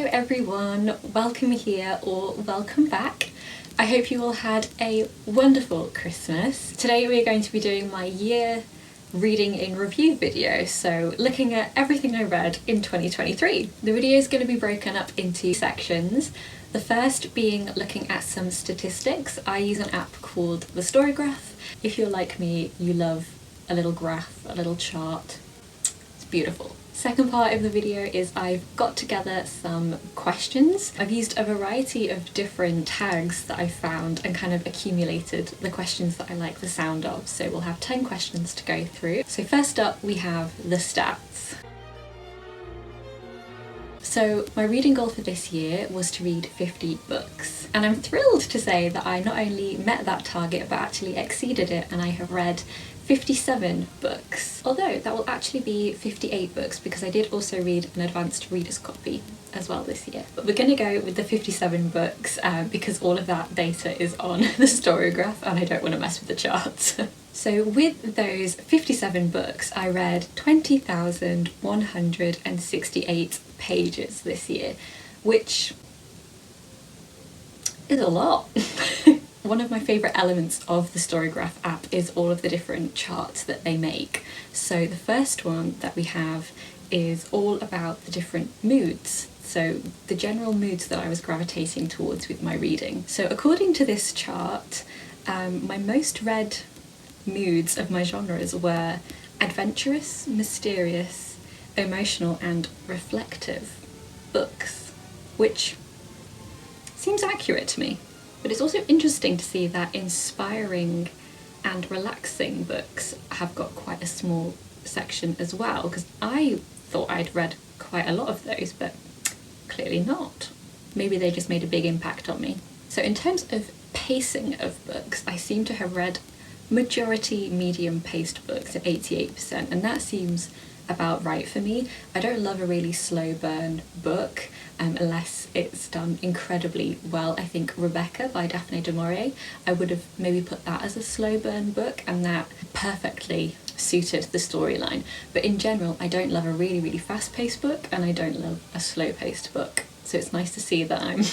everyone, welcome here or welcome back. I hope you all had a wonderful Christmas. Today we are going to be doing my year reading in review video, so looking at everything I read in 2023. The video is going to be broken up into sections. The first being looking at some statistics. I use an app called the Storygraph. If you're like me, you love a little graph, a little chart. It's beautiful. Second part of the video is I've got together some questions. I've used a variety of different tags that I found and kind of accumulated the questions that I like the sound of. So we'll have 10 questions to go through. So first up we have the stats. So my reading goal for this year was to read 50 books, and I'm thrilled to say that I not only met that target but actually exceeded it, and I have read 57 books, although that will actually be 58 books because I did also read an advanced reader's copy as well this year. But we're going to go with the 57 books because all of that data is on the Storygraph and I don't want to mess with the charts. So with those 57 books, I read 20,168 pages this year, which is a lot. One of my favourite elements of the Storygraph app is all of the different charts that they make. So the first one that we have is all about the different moods. So the general moods that I was gravitating towards with my reading. So according to this chart, my most read moods of my genres were adventurous, mysterious, emotional and reflective books, which seems accurate to me. But it's also interesting to see that inspiring and relaxing books have got quite a small section as well, because I thought I'd read quite a lot of those, but clearly not. Maybe they just made a big impact on me. So in terms of pacing of books, I seem to have read majority medium-paced books at 88%, and that seems about right for me. I don't love a really slow burn book unless it's done incredibly well. I think Rebecca by Daphne du Maurier, I would have maybe put that as a slow burn book, and that perfectly suited the storyline. But in general, I don't love a really fast-paced book and I don't love a slow-paced book. So it's nice to see that I'm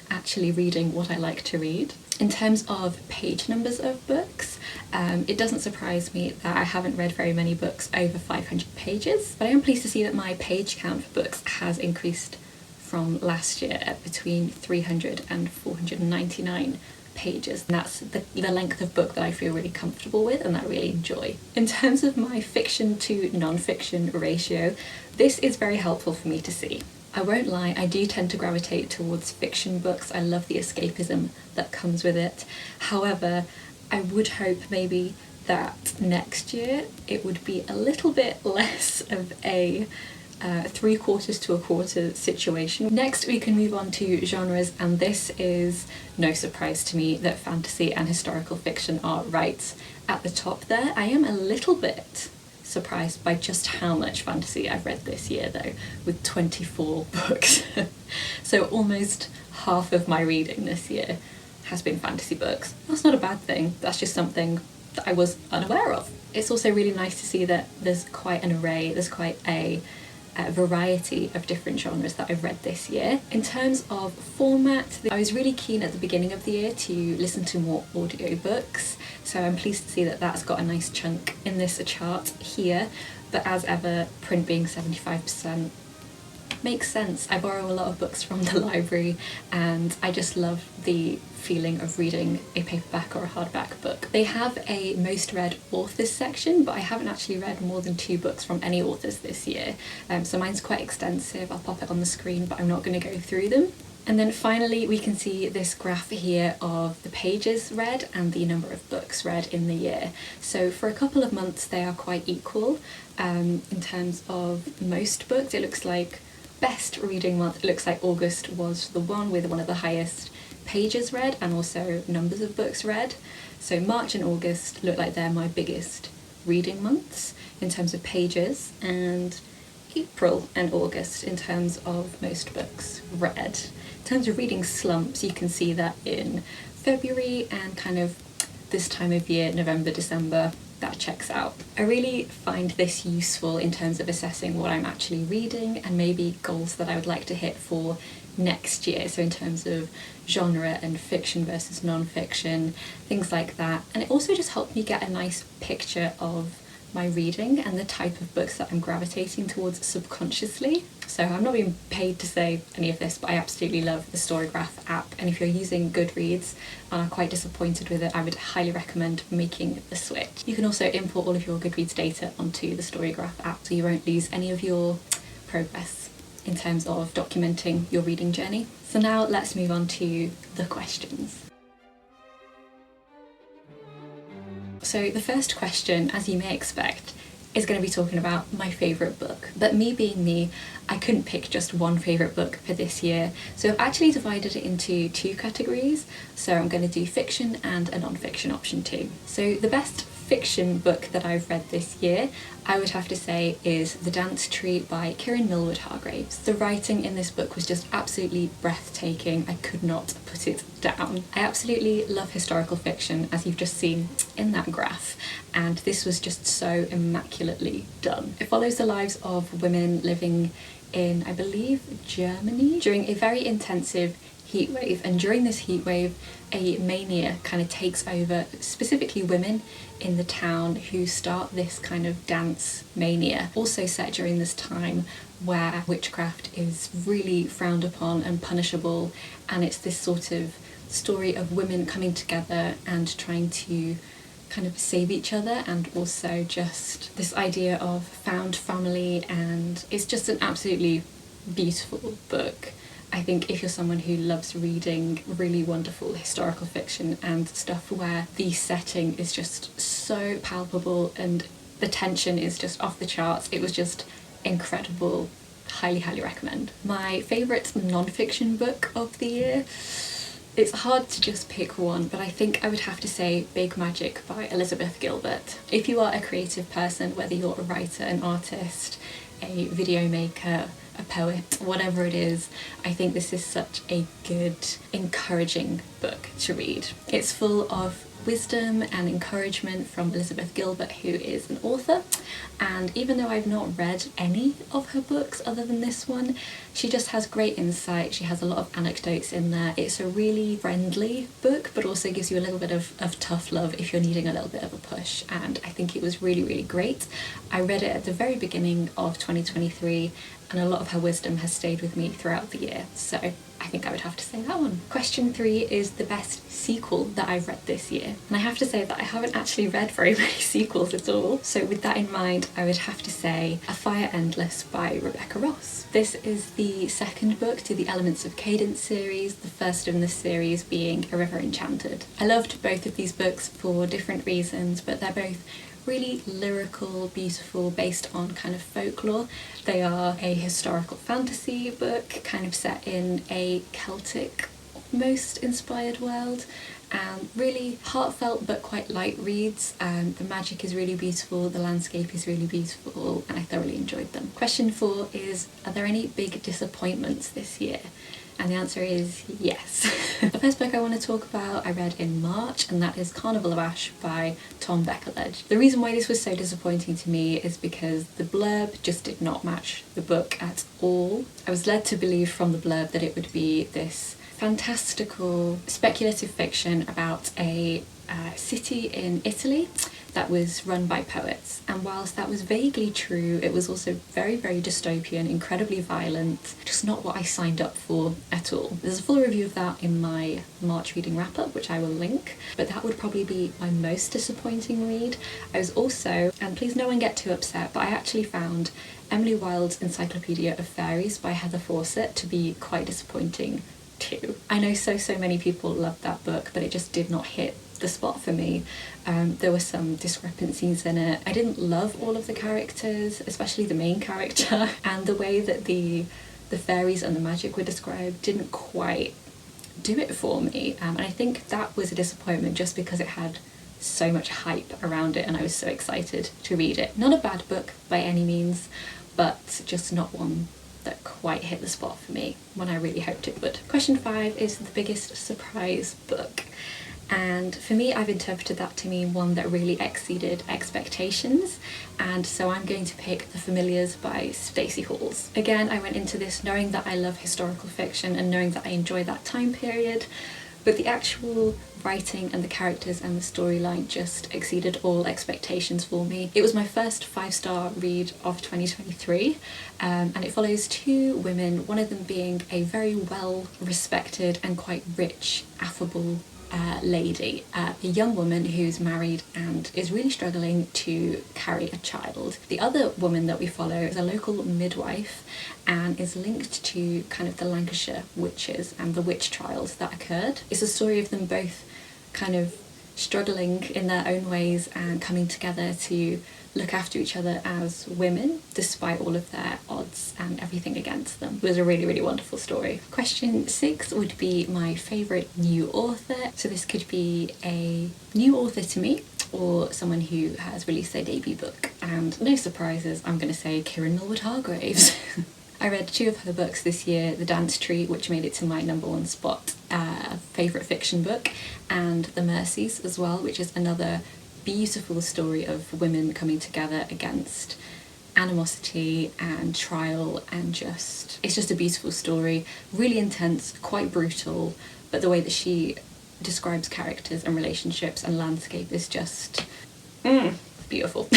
actually reading what I like to read. In terms of page numbers of books, it doesn't surprise me that I haven't read very many books over 500 pages, but I am pleased to see that my page count for books has increased from last year at between 300 and 499 pages. And that's the length of book that I feel really comfortable with and that I really enjoy. In terms of my fiction to non-fiction ratio, this is very helpful for me to see. I won't lie, I do tend to gravitate towards fiction books. I love the escapism that comes with it. However, I would hope maybe that next year it would be a little bit less of a 3/4 to a quarter situation. Next we can move on to genres, and this is no surprise to me that fantasy and historical fiction are right at the top there. I am a little bit surprised by just how much fantasy I've read this year though, with 24 books. So almost half of my reading this year has been fantasy books. That's not a bad thing, that's just something that I was unaware of. It's also really nice to see that there's quite an array, there's quite a variety of different genres that I've read this year. In terms of format, I was really keen at the beginning of the year to listen to more audiobooks, so I'm pleased to see that that's got a nice chunk in this chart here, but as ever, print being 75% makes sense. I borrow a lot of books from the library and I just love the feeling of reading a paperback or a hardback book. They have a most read authors section, but I haven't actually read more than 2 books from any authors this year, so mine's quite extensive. I'll pop it on the screen, but I'm not going to go through them. And then finally we can see this graph here of the pages read and the number of books read in the year. So for a couple of months they are quite equal. In terms of most books, it looks like best reading month, it looks like August was the one with one of the highest pages read and also numbers of books read. So March and August look like they're my biggest reading months in terms of pages, and April and August in terms of most books read. In terms of reading slumps, you can see that in February and kind of this time of year, November, December, that checks out. I really find this useful in terms of assessing what I'm actually reading and maybe goals that I would like to hit for next year, so in terms of genre and fiction versus non-fiction, things like that. And it also just helped me get a nice picture of my reading and the type of books that I'm gravitating towards subconsciously. So I'm not being paid to say any of this, but I absolutely love the Storygraph app, and if you're using Goodreads and are quite disappointed with it, I would highly recommend making the switch. You can also import all of your Goodreads data onto the Storygraph app so you won't lose any of your progress in terms of documenting your reading journey. So now let's move on to the questions. So the first question, as you may expect, is going to be talking about my favourite book. But me being me, I couldn't pick just one favourite book for this year, so I've actually divided it into two categories. So I'm going to do fiction and a non-fiction option too. So the best fiction book that I've read this year, I would have to say, is The Dance Tree by Kieran Millward Hargraves. The writing in this book was just absolutely breathtaking. I could not put it down. I absolutely love historical fiction, as you've just seen in that graph, and this was just so immaculately done. It follows the lives of women living in, I believe, Germany during a very intensive heatwave, and during this heatwave a mania kind of takes over specifically women in the town who start this kind of dance mania, also set during this time where witchcraft is really frowned upon and punishable, and it's this sort of story of women coming together and trying to kind of save each other, and also just this idea of found family, and it's just an absolutely beautiful book. I think if you're someone who loves reading really wonderful historical fiction and stuff where the setting is just so palpable and the tension is just off the charts, it was just incredible. Highly, highly recommend. My favourite non-fiction book of the year, it's hard to just pick one, but I think I would have to say Big Magic by Elizabeth Gilbert. If you are a creative person, whether you're a writer, an artist, a video maker, a poet, whatever it is, I think this is such a good, encouraging book to read. It's full of wisdom and encouragement from Elizabeth Gilbert, who is an author, and even though I've not read any of her books other than this one, she just has great insight. She has a lot of anecdotes in there. It's a really friendly book, but also gives you a little bit of tough love if you're needing a little bit of a push, and I think it was really, really great. I read it at the very beginning of 2023, and a lot of her wisdom has stayed with me throughout the year, so I think I would have to say that one. Question 3 is the best sequel that I've read this year, and I have to say that I haven't actually read very many sequels at all, so with that in mind I would have to say A Fire Endless by Rebecca Ross. This is the second book to the Elements of Cadence series, the first in this series being A River Enchanted. I loved both of these books for different reasons, but they're both really lyrical, beautiful, based on kind of folklore. They are a historical fantasy book, kind of set in a Celtic almost inspired world, and really heartfelt but quite light reads. The magic is really beautiful, the landscape is really beautiful, and I thoroughly enjoyed them. Question 4 is, are there any big disappointments this year? And the answer is yes. The first book I want to talk about I read in March, and that is Carnival of Ash by Tom Beckerledge. The reason why this was so disappointing to me is because the blurb just did not match the book at all. I was led to believe from the blurb that it would be this fantastical speculative fiction about a city in Italy that was run by poets, and whilst that was vaguely true, it was also very, very dystopian, incredibly violent, just not what I signed up for at all. There's a full review of that in my March reading wrap-up, which I will link, but that would probably be my most disappointing read. I was also, and please no one get too upset, but I actually found Emily Wilde's Encyclopedia of Fairies by Heather Fawcett to be quite disappointing too. I know so many people loved that book, but it just did not hit the spot for me. There were some discrepancies in it. I didn't love all of the characters, especially the main character, and the way that the fairies and the magic were described didn't quite do it for me, and I think that was a disappointment just because it had so much hype around it and I was so excited to read it. Not a bad book by any means, but just not one that quite hit the spot for me when I really hoped it would. Question 5 is the biggest surprise book. And for me, I've interpreted that to mean one that really exceeded expectations, and so I'm going to pick The Familiars by Stacey Halls. Again, I went into this knowing that I love historical fiction and knowing that I enjoy that time period, but the actual writing and the characters and the storyline just exceeded all expectations for me. It was my first 5-star read of 2023, and it follows two women, one of them being a very well respected and quite rich, affable lady, a young woman who's married and is really struggling to carry a child. The other woman that we follow is a local midwife and is linked to kind of the Lancashire witches and the witch trials that occurred. It's a story of them both kind of struggling in their own ways and coming together to look after each other as women despite all of their odds and everything against them. It was a really, really wonderful story. Question 6 would be my favourite new author. So this could be a new author to me or someone who has released their debut book. And no surprises, I'm going to say Kieran Millwood Hargreaves. I read 2 of her books this year, The Dance Tree, which made it to my #1 spot, favourite fiction book, and The Mercies as well, which is another beautiful story of women coming together against animosity and trial, and it's just a beautiful story, really intense, quite brutal, but the way that she describes characters and relationships and landscape is just beautiful.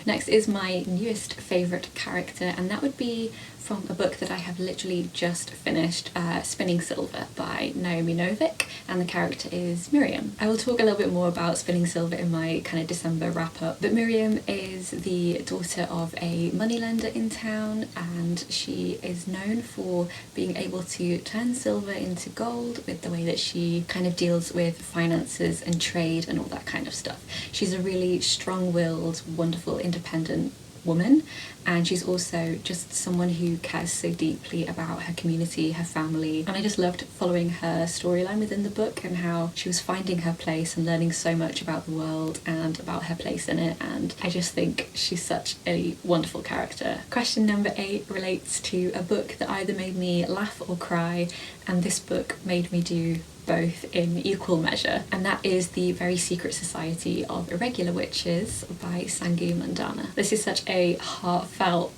Next is my newest favourite character, and that would be from a book that I have literally just finished, Spinning Silver by Naomi Novik, and the character is Miriam. I will talk a little bit more about Spinning Silver in my kind of December wrap up, but Miriam is the daughter of a moneylender in town, and she is known for being able to turn silver into gold with the way that she kind of deals with finances and trade and all that kind of stuff. She's a really strong-willed, wonderful, independent woman, and she's also just someone who cares so deeply about her community, her family, and I just loved following her storyline within the book and how she was finding her place and learning so much about the world and about her place in it, and I just think she's such a wonderful character. Question number 8 relates to a book that either made me laugh or cry, and this book made me do both in equal measure, and that is The Very Secret Society of Irregular Witches by Sangu Mandana. This is such a heartfelt,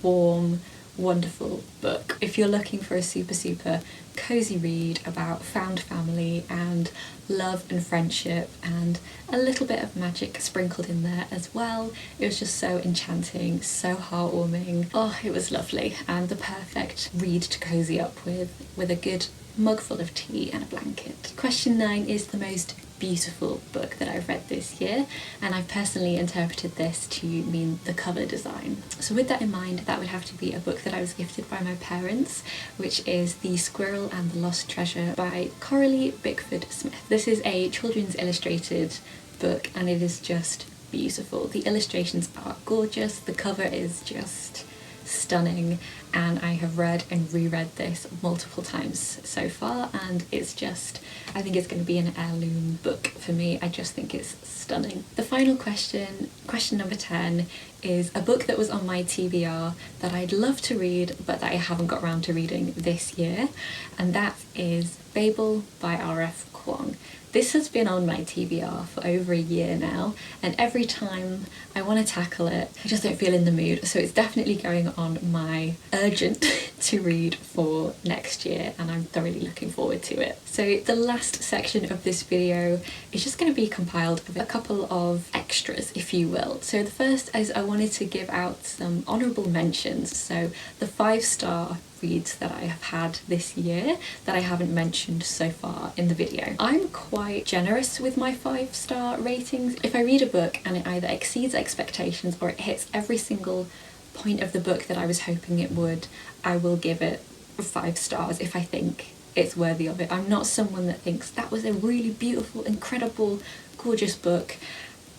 warm, wonderful book. If you're looking for a super cozy read about found family and love and friendship and a little bit of magic sprinkled in there as well, it was just so enchanting, so heartwarming. Oh, it was lovely, and the perfect read to cozy up with a good mug full of tea and a blanket. Question 9 is the most beautiful book that I've read this year, and I've personally interpreted this to mean the cover design. So with that in mind, that would have to be a book that I was gifted by my parents, which is The Squirrel and the Lost Treasure by Coralie Bickford Smith. This is a children's illustrated book, and it is just beautiful. The illustrations are gorgeous, the cover is just stunning, and I have read and reread this multiple times so far, and it's just, I think it's going to be an heirloom book for me. I just think it's stunning. The final question number 10, is a book that was on my TBR that I'd love to read but that I haven't got around to reading this year, and that is Babel by R.F. Kuang. This has been on my TBR for over a year now, and every time I want to tackle it, I just don't feel in the mood, so it's definitely going on my urgent to read for next year, and I'm thoroughly looking forward to it. So the last section of this video is just going to be compiled of a couple of extras, if you will. So the first is I wanted to give out some honourable mentions, so the 5-star reads that I have had this year that I haven't mentioned so far in the video. I'm quite generous with my 5-star ratings. If I read a book and it either exceeds expectations or it hits every single point of the book that I was hoping it would, I will give it 5 stars if I think it's worthy of it. I'm not someone that thinks that was a really beautiful, incredible, gorgeous book,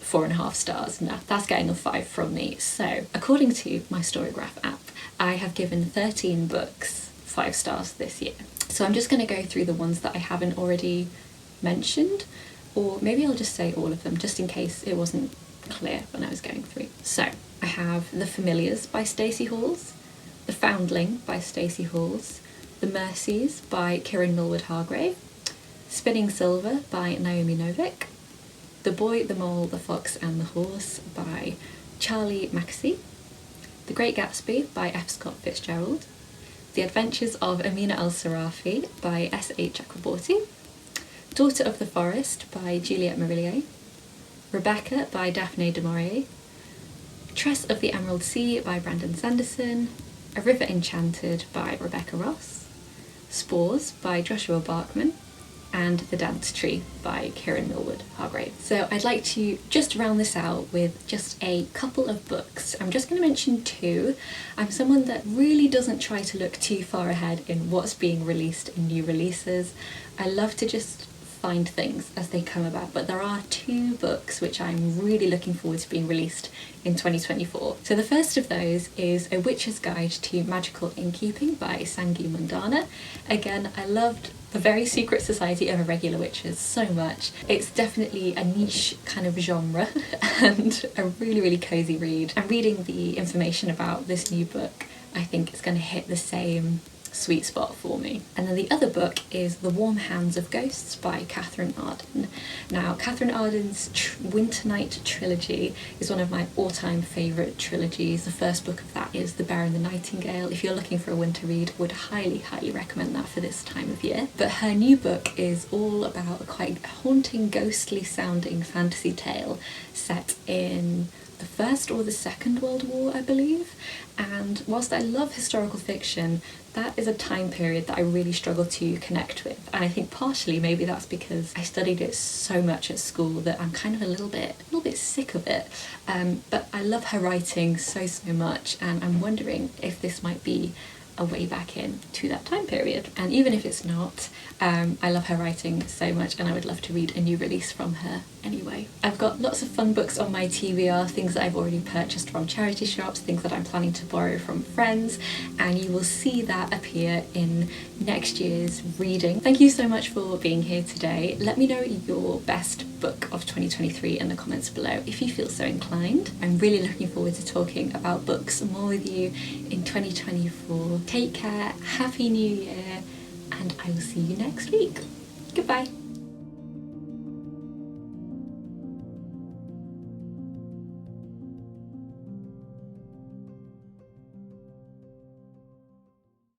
4.5 stars. No, that's getting a 5 from me. So according to my Storygraph app, I have given 13 books 5 stars this year. So I'm just going to go through the ones that I haven't already mentioned, or maybe I'll just say all of them just in case it wasn't clear when I was going through. So I have The Familiars by Stacey Halls, The Foundling by Stacey Halls, The Mercies by Kieran Millwood Hargrave, Spinning Silver by Naomi Novik, The Boy, the Mole, the Fox and the Horse by Charlie Mackesy, The Great Gatsby by F. Scott Fitzgerald, The Adventures of Amina al-Sarafi by S. H. Chakraborty, Daughter of the Forest by Juliette Marillier, Rebecca by Daphne du Maurier, Tress of the Emerald Sea by Brandon Sanderson, A River Enchanted by Rebecca Ross, Spores by Joshua Barkman, and The Dance Tree by Kieran Millwood Hargrave. So I'd like to just round this out with just a couple of books. I'm just going to mention two. I'm someone that really doesn't try to look too far ahead in what's being released in new releases. I love to just find things as they come about, but there are two books which I'm really looking forward to being released in 2024. So the first of those is A Witch's Guide to Magical Innkeeping by Sangi Mundana. Again, I loved The Very Secret Society of Irregular Witches so much. It's definitely a niche kind of genre and a really, really cozy read. And reading the information about this new book, I think it's going to hit the same sweet spot for me. And then the other book is The Warm Hands of Ghosts by Catherine Arden. Now, Catherine Arden's Winter Night trilogy is one of my all-time favourite trilogies. The first book of that is The Bear and the Nightingale. If you're looking for a winter read, would highly, highly recommend that for this time of year. But her new book is all about a quite haunting, ghostly sounding fantasy tale set in the First or the Second World War, I believe. And whilst I love historical fiction, that is a time period that I really struggle to connect with. And I think partially maybe that's because I studied it so much at school that I'm kind of a little bit sick of it. But I love her writing so much, and I'm wondering if this might be a way back in to that time period. And even if it's not, I love her writing so much and I would love to read a new release from her anyway. I've got lots of fun books on my TBR, things that I've already purchased from charity shops, things that I'm planning to borrow from friends, and you will see that appear in next year's reading. Thank you so much for being here today. Let me know your best book of 2023 in the comments below if you feel so inclined. I'm really looking forward to talking about books more with you in 2024. Take care, Happy New Year, and I will see you next week. Goodbye.